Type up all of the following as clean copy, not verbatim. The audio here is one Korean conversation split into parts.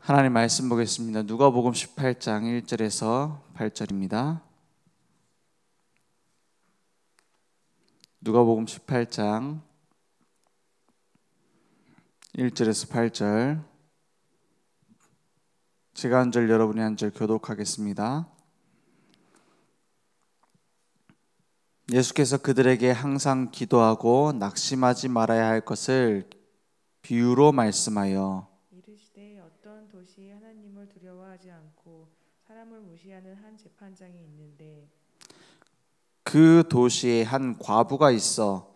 하나님 말씀 보겠습니다. 누가복음 18장 1절에서 8절입니다. 누가복음 18장 1절에서 8절. 제가 한 절, 여러분이 한 절 교독하겠습니다. 예수께서 그들에게 항상 기도하고 낙심하지 말아야 할 것을 비유로 말씀하여 이르시되 어떤 도시에 하나님을 두려워하지 않고 사람을 무시하는 한 재판장이 있는데 그 도시에 한 과부가 있어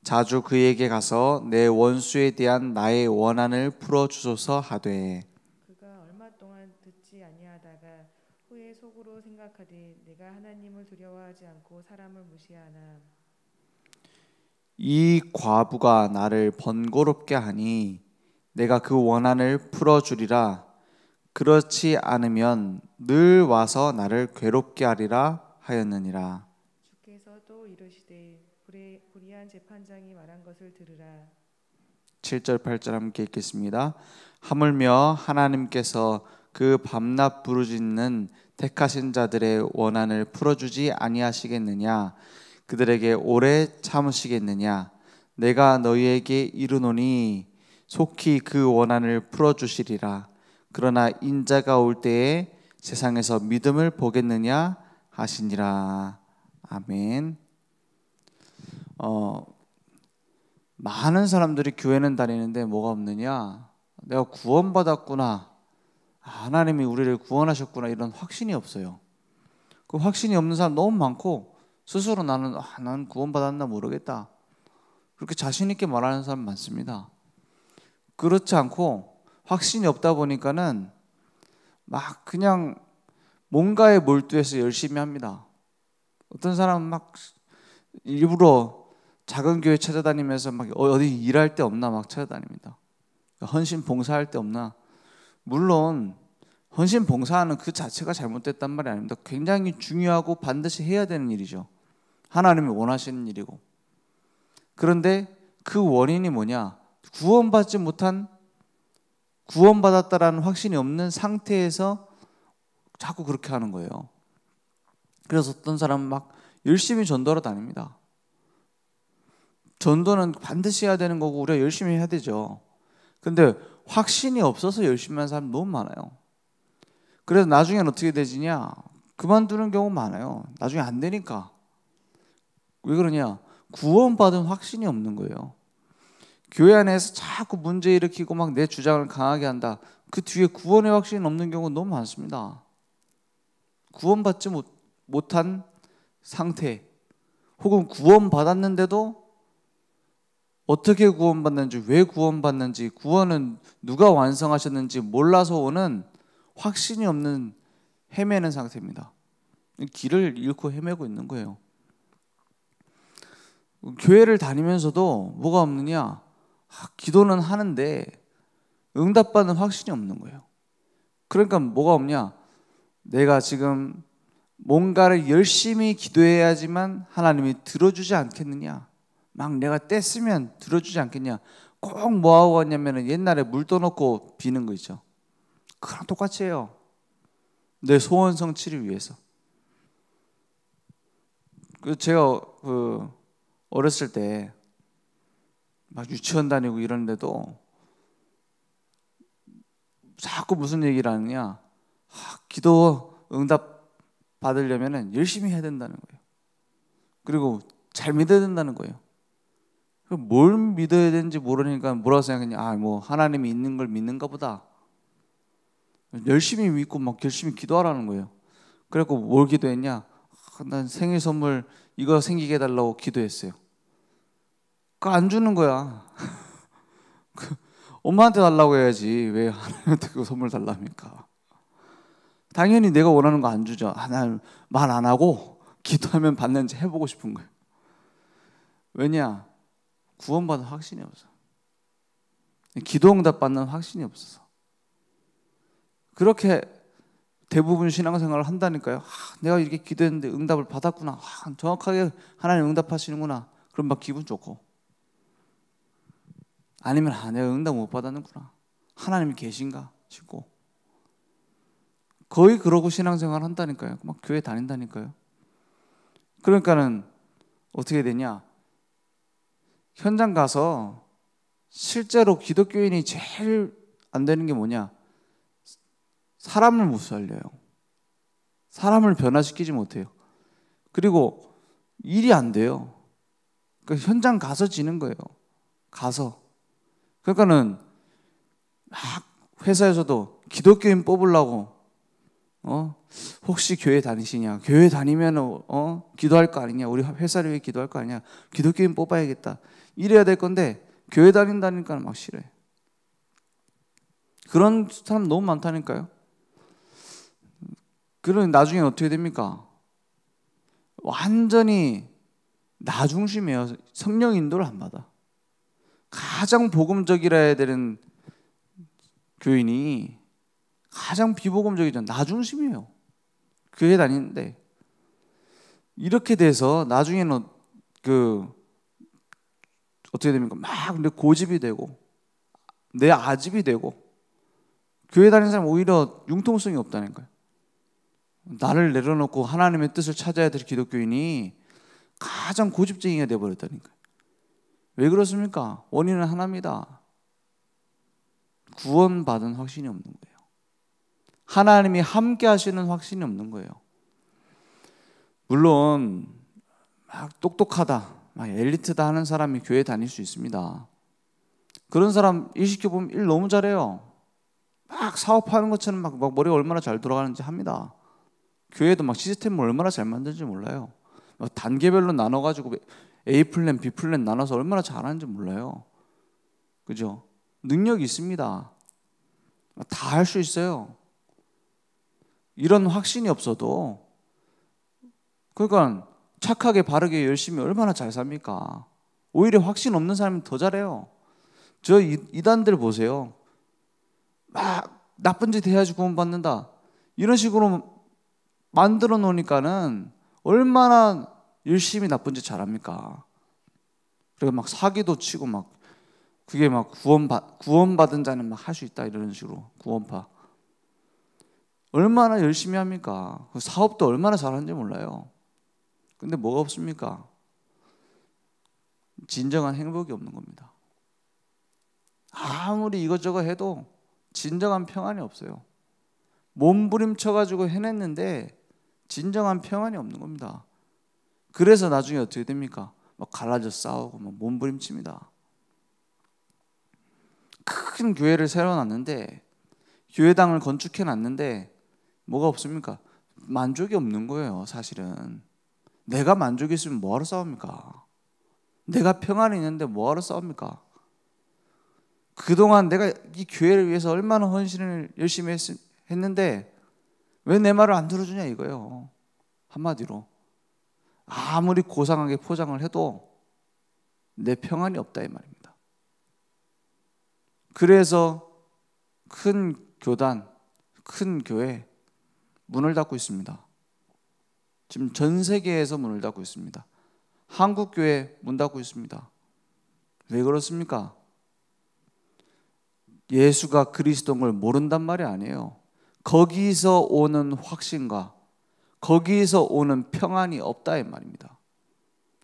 자주 그에게 가서 내 원수에 대한 나의 원한을 풀어주소서 하되 그가 얼마 동안 듣지 아니하다가 후에 속으로 생각하되 내가 하나님을 두려워하지 않고 사람을 무시하나 이 과부가 나를 번거롭게 하니 내가 그 원한을 풀어주리라. 그렇지 않으면 늘 와서 나를 괴롭게 하리라 하였느니라. 주께서 또 이르시되 불의한 재판장이 말한 것을 들으라. 7절 8절 함께 읽겠습니다. 하물며 하나님께서 그 밤낮 부르짖는 택하신 자들의 원한을 풀어주지 아니하시겠느냐? 그들에게 오래 참으시겠느냐? 내가 너희에게 이르노니 속히 그 원한을 풀어주시리라. 그러나 인자가 올 때에 세상에서 믿음을 보겠느냐 하시니라. 아멘. 많은 사람들이 교회는 다니는데 뭐가 없느냐? 내가 구원받았구나. 하나님이 우리를 구원하셨구나. 이런 확신이 없어요. 그 확신이 없는 사람 너무 많고 스스로 나는 구원받았나 모르겠다. 그렇게 자신 있게 말하는 사람 많습니다. 그렇지 않고 확신이 없다 보니까는 막 그냥 뭔가에 몰두해서 열심히 합니다. 어떤 사람은 막 일부러 작은 교회 찾아다니면서 막 어디 일할 데 없나 막 찾아다닙니다. 헌신 봉사할 데 없나? 물론 헌신 봉사하는 그 자체가 잘못됐단 말이 아닙니다. 굉장히 중요하고 반드시 해야 되는 일이죠. 하나님이 원하시는 일이고. 그런데 그 원인이 뭐냐? 구원받지 못한, 구원받았다라는 확신이 없는 상태에서 자꾸 그렇게 하는 거예요. 그래서 어떤 사람은 막 열심히 전도하러 다닙니다. 전도는 반드시 해야 되는 거고 우리가 열심히 해야 되죠. 근데 확신이 없어서 열심히 하는 사람 너무 많아요. 그래서 나중에는 어떻게 되지냐? 그만두는 경우 많아요. 나중에 안 되니까. 왜 그러냐? 구원받은 확신이 없는 거예요. 교회 안에서 자꾸 문제 일으키고 막 내 주장을 강하게 한다. 그 뒤에 구원의 확신이 없는 경우가 너무 많습니다. 구원받지 못한 상태, 혹은 구원받았는데도 어떻게 구원받는지, 왜 구원받는지, 구원은 누가 완성하셨는지 몰라서 오는 확신이 없는 헤매는 상태입니다. 길을 잃고 헤매고 있는 거예요. 교회를 다니면서도 뭐가 없느냐? 기도는 하는데 응답받는 확신이 없는 거예요. 그러니까 뭐가 없냐? 내가 지금 뭔가를 열심히 기도해야지만 하나님이 들어주지 않겠느냐? 막 내가 뗐으면 들어주지 않겠냐? 꼭 뭐하고 왔냐면 옛날에 물 떠놓고 비는 거 있죠. 그랑 똑같이 해요. 내 소원 성취를 위해서. 제가 어렸을 때 막 유치원 다니고 이러는데도 자꾸 무슨 얘기를 하느냐? 기도 응답 받으려면 열심히 해야 된다는 거예요. 그리고 잘 믿어야 된다는 거예요. 뭘 믿어야 되는지 모르니까 뭐라고 생각했냐? 뭐 하나님이 있는 걸 믿는가 보다. 열심히 믿고 막 열심히 기도하라는 거예요. 그래갖고 뭘 기도했냐? 난 생일 선물 이거 생기게 해달라고 기도했어요. 그거 안 주는 거야. 엄마한테 달라고 해야지 왜 하나님한테 그 선물 달랍니까? 당연히 내가 원하는 거 안 주죠. 난 말 안 하고 기도하면 받는지 해보고 싶은 거예요. 왜냐? 구원받은 확신이 없어. 기도 응답 받는 확신이 없어서. 그렇게 대부분 신앙생활을 한다니까요. 내가 이렇게 기도했는데 응답을 받았구나. 정확하게 하나님 응답하시는구나. 그럼 막 기분 좋고. 아니면 내가 응답 못 받았는구나. 하나님이 계신가 싶고. 거의 그러고 신앙생활 한다니까요. 막 교회 다닌다니까요. 그러니까는 어떻게 되냐? 현장 가서 실제로 기독교인이 제일 안 되는 게 뭐냐? 사람을 못 살려요. 사람을 변화시키지 못해요. 그리고 일이 안 돼요. 그러니까 현장 가서 지는 거예요. 가서. 그러니까는 막 회사에서도 기독교인 뽑으려고 혹시 교회 다니시냐? 교회 다니면 기도할 거 아니냐? 우리 회사를 위해 기도할 거 아니냐? 기독교인 뽑아야겠다. 이래야 될 건데 교회 다닌다니까 막 싫어해. 그런 사람 너무 많다니까요. 그러면 나중에 어떻게 됩니까? 완전히 나 중심이에요. 성령 인도를 안 받아. 가장 복음적이라 해야 되는 교인이 가장 비복음적이죠. 나 중심이에요. 교회 다니는데 이렇게 돼서 나중에는 어떻게 됩니까? 막 내 고집이 되고 내 아집이 되고 교회 다니는 사람 오히려 융통성이 없다니까요. 나를 내려놓고 하나님의 뜻을 찾아야 될 기독교인이 가장 고집쟁이가 되어버렸다니까요. 왜 그렇습니까? 원인은 하나입니다. 구원받은 확신이 없는 거예요. 하나님이 함께 하시는 확신이 없는 거예요. 물론 막 똑똑하다, 막 엘리트다 하는 사람이 교회 다닐 수 있습니다. 그런 사람 일 시켜보면 일 너무 잘해요. 막 사업하는 것처럼 막 머리가 얼마나 잘 돌아가는지 합니다. 교회도 막 시스템을 얼마나 잘 만드는지 몰라요. 막 단계별로 나눠가지고 A 플랜, B 플랜 나눠서 얼마나 잘하는지 몰라요. 그죠? 능력이 있습니다. 다 할 수 있어요. 이런 확신이 없어도 그러니까 착하게 바르게 열심히 얼마나 잘 삽니까? 오히려 확신 없는 사람이 더 잘해요. 저 이단들 보세요. 막 나쁜 짓 해야지 구원받는다. 이런 식으로 만들어 놓으니까는 얼마나 열심히 나쁜 짓 잘합니까? 그리고 막 사기도 치고 막 그게 막 구원받은 자는 막 할 수 있다 이런 식으로 구원파. 얼마나 열심히 합니까? 사업도 얼마나 잘하는지 몰라요. 근데 뭐가 없습니까? 진정한 행복이 없는 겁니다. 아무리 이것저것 해도 진정한 평안이 없어요. 몸부림쳐가지고 해냈는데 진정한 평안이 없는 겁니다. 그래서 나중에 어떻게 됩니까? 막 갈라져 싸우고 막 몸부림칩니다. 큰 교회를 세워놨는데 교회당을 건축해놨는데 뭐가 없습니까? 만족이 없는 거예요. 사실은 내가 만족이 있으면 뭐하러 싸웁니까? 내가 평안이 있는데 뭐하러 싸웁니까? 그동안 내가 이 교회를 위해서 얼마나 헌신을 열심히 했는데 왜 내 말을 안 들어주냐 이거예요. 한마디로 아무리 고상하게 포장을 해도 내 평안이 없다 이 말입니다. 그래서 큰 교단, 큰 교회 문을 닫고 있습니다. 지금 전 세계에서 문을 닫고 있습니다. 한국 교회 문 닫고 있습니다. 왜 그렇습니까? 예수가 그리스도인 걸 모른단 말이 아니에요. 거기서 오는 확신과 거기서 오는 평안이 없다 이 말입니다.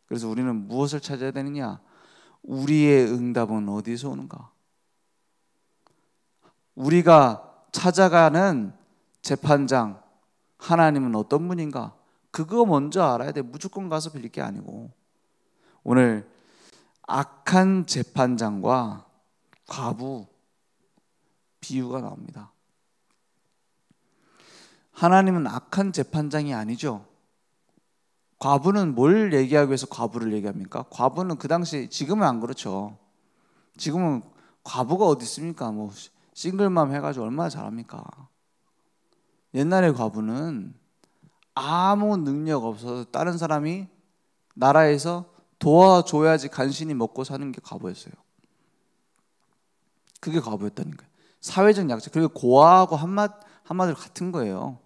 그래서 우리는 무엇을 찾아야 되느냐? 우리의 응답은 어디서 오는가? 우리가 찾아가는 재판장 하나님은 어떤 분인가? 그거 먼저 알아야 돼. 무조건 가서 빌릴 게 아니고. 오늘 악한 재판장과 과부 비유가 나옵니다. 하나님은 악한 재판장이 아니죠. 과부는 뭘 얘기하기 위해서 과부를 얘기합니까? 과부는 그 당시, 지금은 안 그렇죠. 지금은 과부가 어디 있습니까? 뭐 싱글맘 해가지고 얼마나 잘합니까? 옛날의 과부는 아무 능력 없어서 다른 사람이 나라에서 도와줘야지 간신히 먹고 사는 게 과부였어요. 그게 과부였다니까요. 사회적 약자. 그리고 고아하고 한마디로 같은 거예요.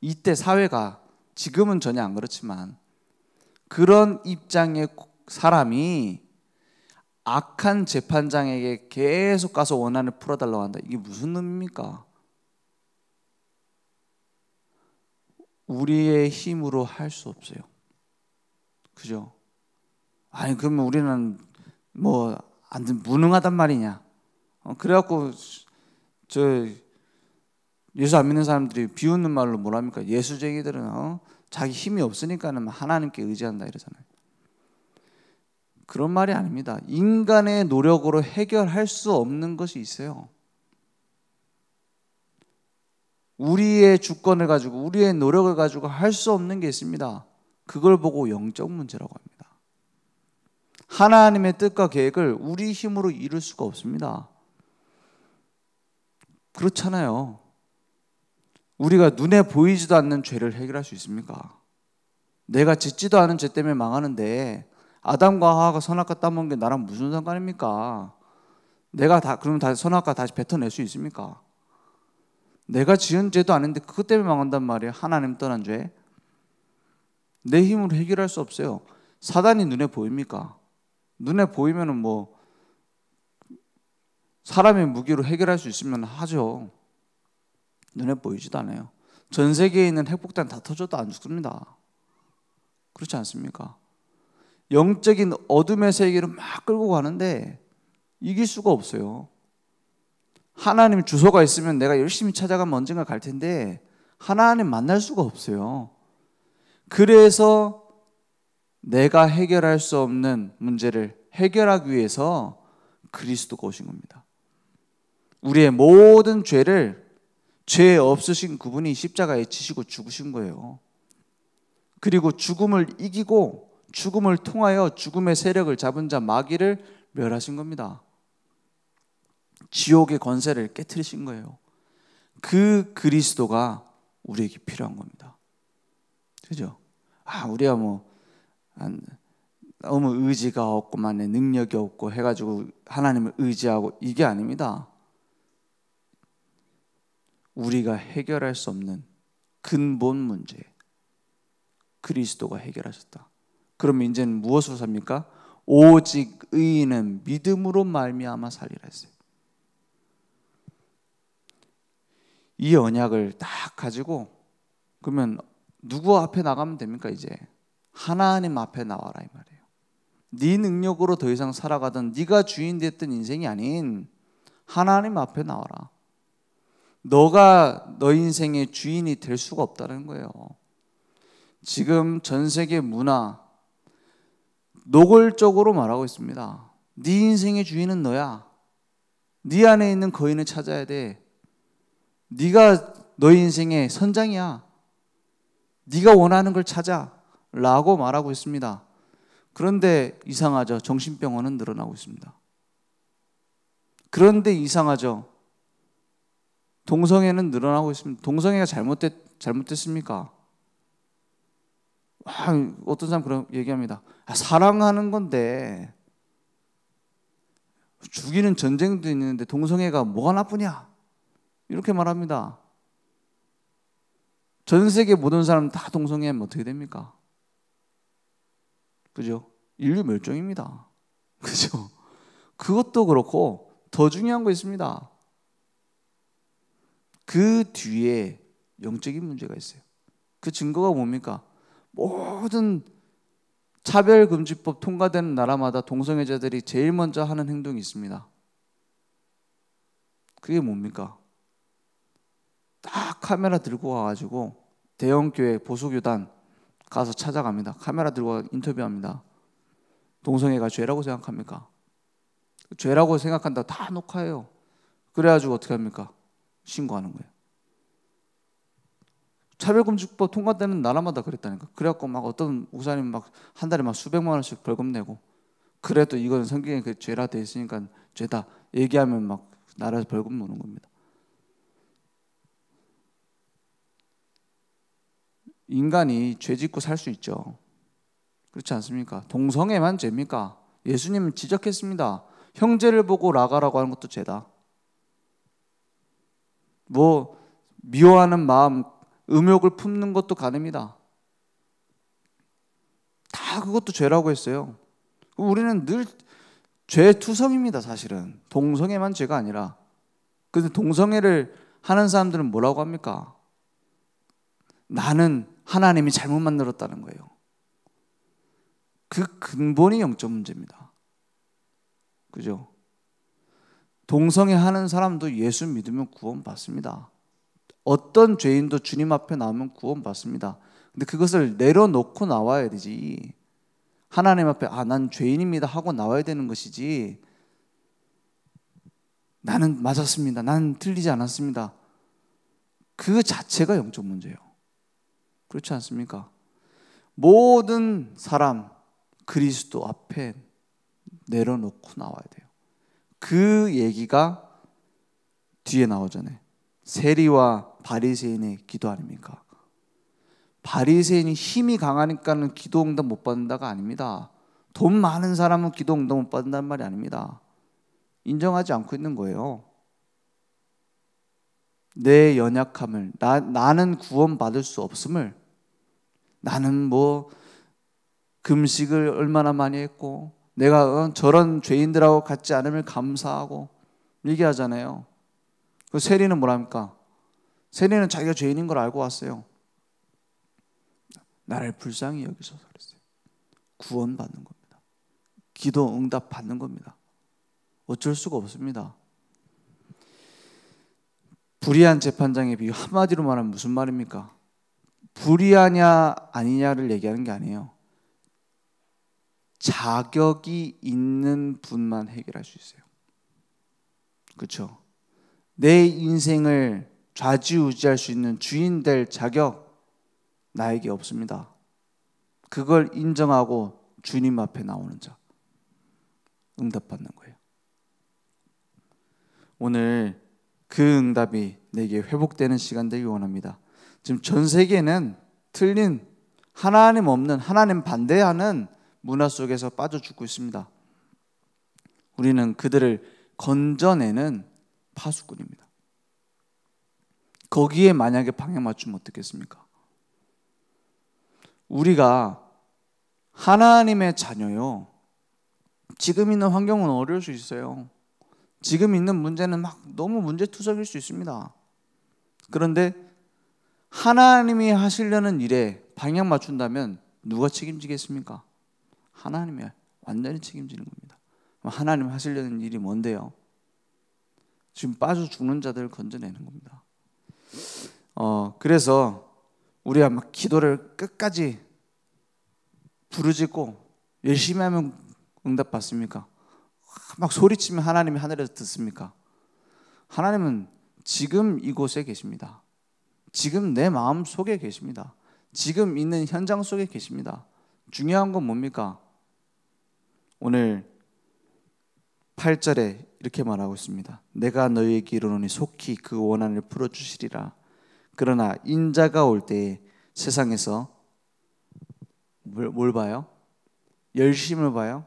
이때 사회가, 지금은 전혀 안 그렇지만 그런 입장의 사람이 악한 재판장에게 계속 가서 원한을 풀어달라고 한다. 이게 무슨 의미입니까? 우리의 힘으로 할 수 없어요. 그죠? 아니 그러면 우리는 뭐 무능하단 말이냐? 그래갖고 저 예수 안 믿는 사람들이 비웃는 말로 뭐랍니까? 예수쟁이들은 자기 힘이 없으니까는 하나님께 의지한다 이러잖아요. 그런 말이 아닙니다. 인간의 노력으로 해결할 수 없는 것이 있어요. 우리의 주권을 가지고 우리의 노력을 가지고 할 수 없는 게 있습니다. 그걸 보고 영적 문제라고 합니다. 하나님의 뜻과 계획을 우리 힘으로 이룰 수가 없습니다. 그렇잖아요. 우리가 눈에 보이지도 않는 죄를 해결할 수 있습니까? 내가 짓지도 않은 죄 때문에 망하는데 아담과 하와가 선악과 따먹은 게 나랑 무슨 상관입니까? 내가 그러면 선악과 다시 뱉어낼 수 있습니까? 내가 지은 죄도 아닌데 그것 때문에 망한단 말이에요. 하나님 떠난 죄. 내 힘으로 해결할 수 없어요. 사단이 눈에 보입니까? 눈에 보이면은 뭐 사람의 무기로 해결할 수 있으면 하죠. 눈에 보이지도 않아요. 전 세계에 있는 핵폭탄 다 터져도 안 죽습니다. 그렇지 않습니까? 영적인 어둠의 세계로 막 끌고 가는데 이길 수가 없어요. 하나님 주소가 있으면 내가 열심히 찾아가면 언젠가 갈 텐데 하나님 만날 수가 없어요. 그래서 내가 해결할 수 없는 문제를 해결하기 위해서 그리스도가 오신 겁니다. 우리의 모든 죄를 죄 없으신 그분이 십자가에 지시고 죽으신 거예요. 그리고 죽음을 이기고 죽음을 통하여 죽음의 세력을 잡은 자 마귀를 멸하신 겁니다. 지옥의 권세를 깨트리신 거예요. 그 그리스도가 우리에게 필요한 겁니다. 그죠? 우리가 너무 의지가 없고만 능력이 없고 해가지고 하나님을 의지하고 이게 아닙니다. 우리가 해결할 수 없는 근본 문제 그리스도가 해결하셨다. 그러면 이제는 무엇으로 삽니까? 오직 의인은 믿음으로 말미암아 살리라 했어요. 이 언약을 딱 가지고 그러면 누구 앞에 나가면 됩니까? 이제 하나님 앞에 나와라 이 말이에요. 네 능력으로 더 이상 살아가던 네가 주인 됐던 인생이 아닌 하나님 앞에 나와라. 너가 너 인생의 주인이 될 수가 없다는 거예요. 지금 전 세계 문화 노골적으로 말하고 있습니다. 네 인생의 주인은 너야. 네 안에 있는 거인을 찾아야 돼. 네가 너의 인생의 선장이야. 네가 원하는 걸 찾아 라고 말하고 있습니다. 그런데 이상하죠. 정신병원은 늘어나고 있습니다. 그런데 이상하죠. 동성애는 늘어나고 있습니다. 동성애가 잘못됐습니까? 어떤 사람 그런 얘기합니다. 사랑하는 건데 죽이는 전쟁도 있는데 동성애가 뭐가 나쁘냐? 이렇게 말합니다. 전 세계 모든 사람 다 동성애하면 어떻게 됩니까? 그죠? 인류 멸종입니다. 그죠? 그것도 그렇고 더 중요한 거 있습니다. 그 뒤에 영적인 문제가 있어요. 그 증거가 뭡니까? 모든 차별금지법 통과되는 나라마다 동성애자들이 제일 먼저 하는 행동이 있습니다. 그게 뭡니까? 딱 카메라 들고 와가지고 대형교회 보수교단 가서 찾아갑니다. 카메라 들고 와 인터뷰합니다. 동성애가 죄라고 생각합니까? 죄라고 생각한다 다 녹화해요. 그래가지고 어떻게 합니까? 신고하는 거예요. 차별금지법 통과되는 나라마다 그랬다니까. 그래갖고 막 어떤 목사님 막 한 달에 막 수백만 원씩 벌금 내고 그래도 이건 성경에 그 죄라 돼 있으니까 죄다 얘기하면 막 나라에서 벌금 내는 겁니다. 인간이 죄 짓고 살 수 있죠. 그렇지 않습니까? 동성애만 죄입니까? 예수님은 지적했습니다. 형제를 보고 나가라고 하는 것도 죄다. 미워하는 마음, 음욕을 품는 것도 가늠이다. 다 그것도 죄라고 했어요. 우리는 늘 죄투성입니다. 사실은 동성애만 죄가 아니라. 근데 동성애를 하는 사람들은 뭐라고 합니까? 나는 하나님이 잘못 만들었다는 거예요. 그 근본이 영적 문제입니다. 그죠? 동성애 하는 사람도 예수 믿으면 구원받습니다. 어떤 죄인도 주님 앞에 나오면 구원받습니다. 근데 그것을 내려놓고 나와야 되지. 하나님 앞에 난 죄인입니다 하고 나와야 되는 것이지, 나는 맞았습니다, 나는 틀리지 않았습니다, 그 자체가 영적 문제예요. 그렇지 않습니까? 모든 사람 그리스도 앞에 내려놓고 나와야 돼요. 그 얘기가 뒤에 나오잖아요. 세리와 바리새인의 기도 아닙니까? 바리새인이 힘이 강하니까는 기도 응답 못 받는다가 아닙니다. 돈 많은 사람은 기도 응답 못 받는다는 말이 아닙니다. 인정하지 않고 있는 거예요. 내 연약함을, 나는 구원받을 수 없음을, 나는 뭐 금식을 얼마나 많이 했고 내가 저런 죄인들하고 같지 않음을 감사하고 얘기하잖아요. 그 세리는 뭐랍니까? 세리는 자기가 죄인인 걸 알고 왔어요. 나를 불쌍히 여기셔서 그랬어요. 구원받는 겁니다. 기도 응답 받는 겁니다. 어쩔 수가 없습니다. 불의한 재판장의 비유, 한마디로 말하면 무슨 말입니까? 불의하냐 아니냐를 얘기하는 게 아니에요. 자격이 있는 분만 해결할 수 있어요. 그렇죠? 내 인생을 좌지우지할 수 있는 주인 될 자격 나에게 없습니다. 그걸 인정하고 주님 앞에 나오는 자, 응답받는 거예요. 오늘 그 응답이 내게 회복되는 시간 되기 원합니다. 지금 전 세계는 틀린, 하나님 없는, 하나님 반대하는 문화 속에서 빠져 죽고 있습니다. 우리는 그들을 건져내는 파수꾼입니다. 거기에 만약에 방향 맞추면 어떻겠습니까? 우리가 하나님의 자녀요, 지금 있는 환경은 어려울 수 있어요. 지금 있는 문제는 막 너무 문제투석일 수 있습니다. 그런데 하나님이 하시려는 일에 방향 맞춘다면 누가 책임지겠습니까? 하나님이 완전히 책임지는 겁니다. 하나님 하시려는 일이 뭔데요? 지금 빠져 죽는 자들을 건져내는 겁니다. 그래서 우리가 막 기도를 끝까지 부르짖고 열심히 하면 응답 받습니까? 막 소리치면 하나님이 하늘에서 듣습니까? 하나님은 지금 이곳에 계십니다. 지금 내 마음 속에 계십니다. 지금 있는 현장 속에 계십니다. 중요한 건 뭡니까? 오늘 8절에 이렇게 말하고 있습니다. 내가 너희에게 이르노니 속히 그 원한을 풀어주시리라. 그러나 인자가 올 때에 세상에서 뭘 봐요? 열심을 봐요?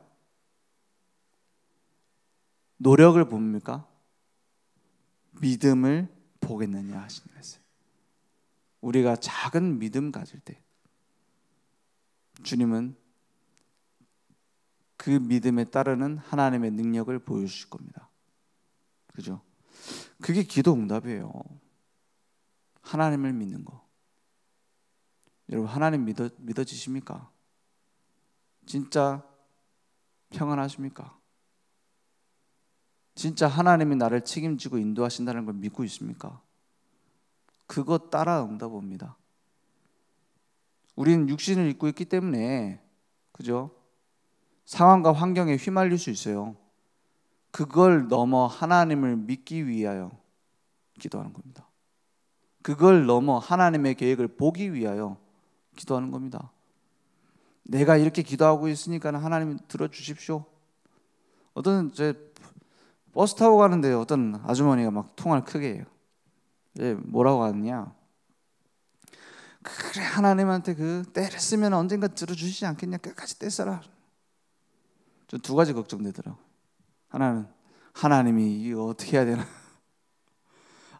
노력을 봅니까? 믿음을 보겠느냐 하시는 거예요. 우리가 작은 믿음 가질 때 주님은 그 믿음에 따르는 하나님의 능력을 보여주실 겁니다. 그죠? 그게 기도 응답이에요. 하나님을 믿는 거. 여러분, 하나님 믿어지십니까? 진짜 평안하십니까? 진짜 하나님이 나를 책임지고 인도하신다는 걸 믿고 있습니까? 그거 따라 응답합니다. 우리는 육신을 입고 있기 때문에, 그죠? 상황과 환경에 휘말릴 수 있어요. 그걸 넘어 하나님을 믿기 위하여 기도하는 겁니다. 그걸 넘어 하나님의 계획을 보기 위하여 기도하는 겁니다. 내가 이렇게 기도하고 있으니까 하나님 들어주십시오. 어떤 버스 타고 가는데 어떤 아주머니가 막 통화를 크게 해요. 뭐라고 하느냐? 그래, 하나님한테 그 때를 쓰면 언젠가 들어주시지 않겠냐? 끝까지 떼써라. 저 두 가지 걱정되더라고요. 하나는 하나님이 이거 어떻게 해야 되나?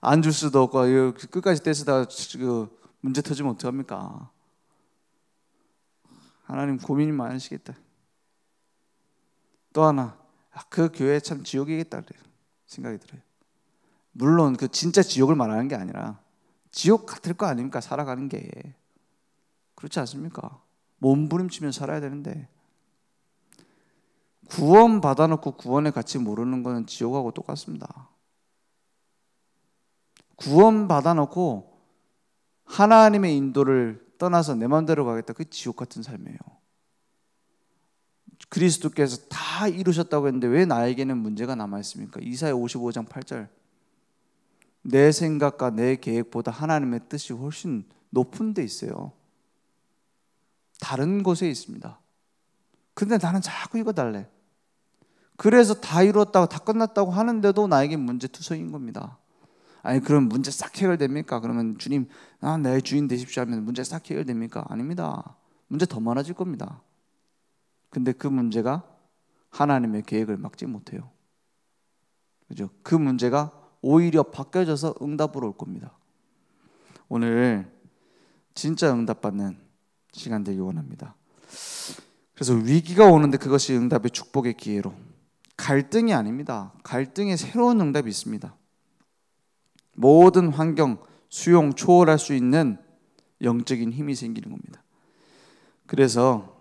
안 줄 수도 없고 이거 끝까지 떼쓰다가 문제 터지면 어떡합니까? 하나님 고민이 많으시겠다. 또 하나, 그 교회 참 지옥이겠다 그래요. 생각이 들어요. 물론 그 진짜 지옥을 말하는 게 아니라 지옥 같을 거 아닙니까? 살아가는 게. 그렇지 않습니까? 몸부림치며 살아야 되는데 구원 받아놓고 구원의 가치 모르는 것은 지옥하고 똑같습니다. 구원 받아놓고 하나님의 인도를 떠나서 내 마음대로 가겠다. 그게 지옥 같은 삶이에요. 그리스도께서 다 이루셨다고 했는데 왜 나에게는 문제가 남아있습니까? 이사야 55장 8절, 내 생각과 내 계획보다 하나님의 뜻이 훨씬 높은 데 있어요. 다른 곳에 있습니다. 근데 나는 자꾸 이거 달래. 그래서 다 이루었다고 다 끝났다고 하는데도 나에게 문제투성인 겁니다. 아니 그럼 문제 싹 해결됩니까? 그러면 주님 내 주인 되십시오 하면 문제 싹 해결됩니까? 아닙니다. 문제 더 많아질 겁니다. 근데 그 문제가 하나님의 계획을 막지 못해요. 그죠? 그 문제가 오히려 바뀌어져서 응답으로 올 겁니다. 오늘 진짜 응답받는 시간 되기 원합니다. 그래서 위기가 오는데 그것이 응답의 축복의 기회로, 갈등이 아닙니다. 갈등에 새로운 응답이 있습니다. 모든 환경, 수용, 초월할 수 있는 영적인 힘이 생기는 겁니다. 그래서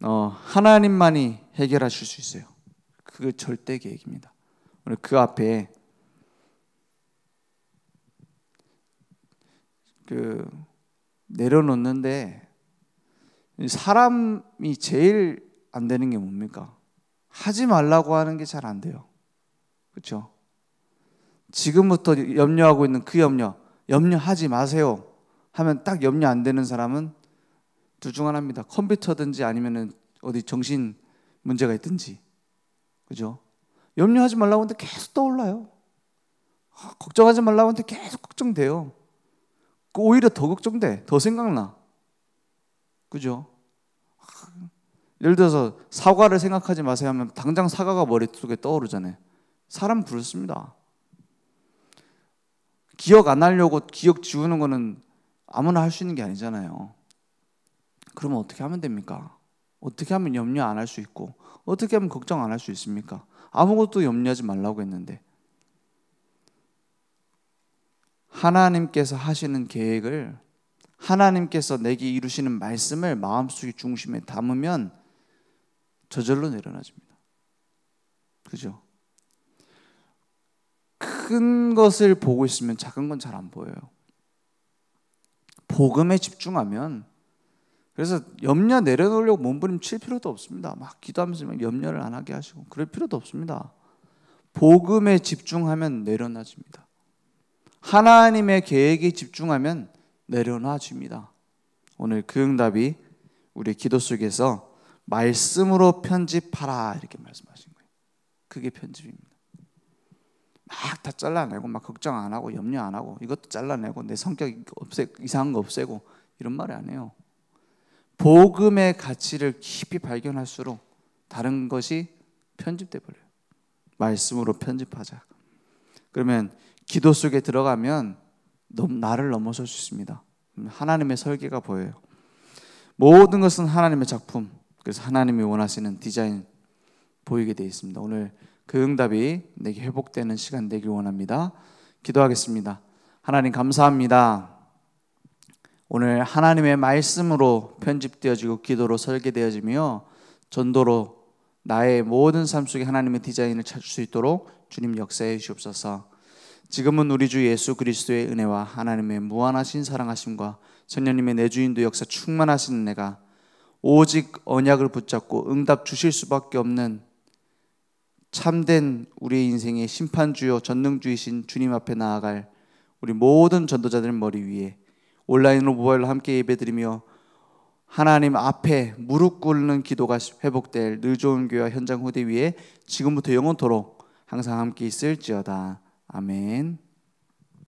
하나님만이 해결하실 수 있어요. 그 절대 계획입니다. 오늘 그 앞에 내려놓는데 사람이 제일 안 되는 게 뭡니까? 하지 말라고 하는 게 잘 안 돼요. 그렇죠? 지금부터 염려하고 있는 그 염려하지 마세요 하면 딱 염려 안 되는 사람은 둘 중 하나입니다. 컴퓨터든지 아니면은 어디 정신 문제가 있든지. 그죠? 염려하지 말라고 하는데 계속 떠올라요. 걱정하지 말라고 하는데 계속 걱정돼요. 오히려 더 걱정돼. 더 생각나. 그죠? 예를 들어서 사과를 생각하지 마세요 하면 당장 사과가 머릿속에 떠오르잖아요. 사람 그렇습니다. 기억 안 하려고 기억 지우는 거는 아무나 할 수 있는 게 아니잖아요. 그러면 어떻게 하면 됩니까? 어떻게 하면 염려 안 할 수 있고 어떻게 하면 걱정 안 할 수 있습니까? 아무것도 염려하지 말라고 했는데 하나님께서 하시는 계획을, 하나님께서 내게 이루시는 말씀을 마음속의 중심에 담으면 저절로 내려놔집니다. 그죠? 큰 것을 보고 있으면 작은 건 잘 안 보여요. 복음에 집중하면, 그래서 염려 내려놓으려고 몸부림칠 필요도 없습니다. 막 기도하면서 염려를 안 하게 하시고 그럴 필요도 없습니다. 복음에 집중하면 내려놔집니다. 하나님의 계획에 집중하면 내려놔집니다. 오늘 그 응답이 우리 기도 속에서 말씀으로 편집하라 이렇게 말씀하신 거예요. 그게 편집입니다. 막 다 잘라내고 막 걱정 안 하고 염려 안 하고 이것도 잘라내고 내 성격 이상한 거 없애고 이런 말이 아니에요. 복음의 가치를 깊이 발견할수록 다른 것이 편집돼 버려요. 말씀으로 편집하자. 그러면 기도 속에 들어가면 나를 넘어설 수 있습니다. 하나님의 설계가 보여요. 모든 것은 하나님의 작품. 그래서 하나님이 원하시는 디자인 보이게 되어 있습니다. 오늘 그 응답이 내게 회복되는 시간 되길 원합니다. 기도하겠습니다. 하나님 감사합니다. 오늘 하나님의 말씀으로 편집되어지고 기도로 설계되어지며 전도로 나의 모든 삶 속에 하나님의 디자인을 찾을 수 있도록 주님 역사해 주옵소서. 지금은 우리 주 예수 그리스도의 은혜와 하나님의 무한하신 사랑하심과 성령님의 내 주인도 역사 충만하신 은혜가 오직 언약을 붙잡고 응답 주실 수밖에 없는 참된 우리의 인생의 심판주요 전능주이신 주님 앞에 나아갈 우리 모든 전도자들 머리 위에 온라인으로 모바일로 함께 예배드리며 하나님 앞에 무릎 꿇는 기도가 회복될 늘 좋은 교회와 현장 후대 위에 지금부터 영원토록 항상 함께 있을지어다. 아멘.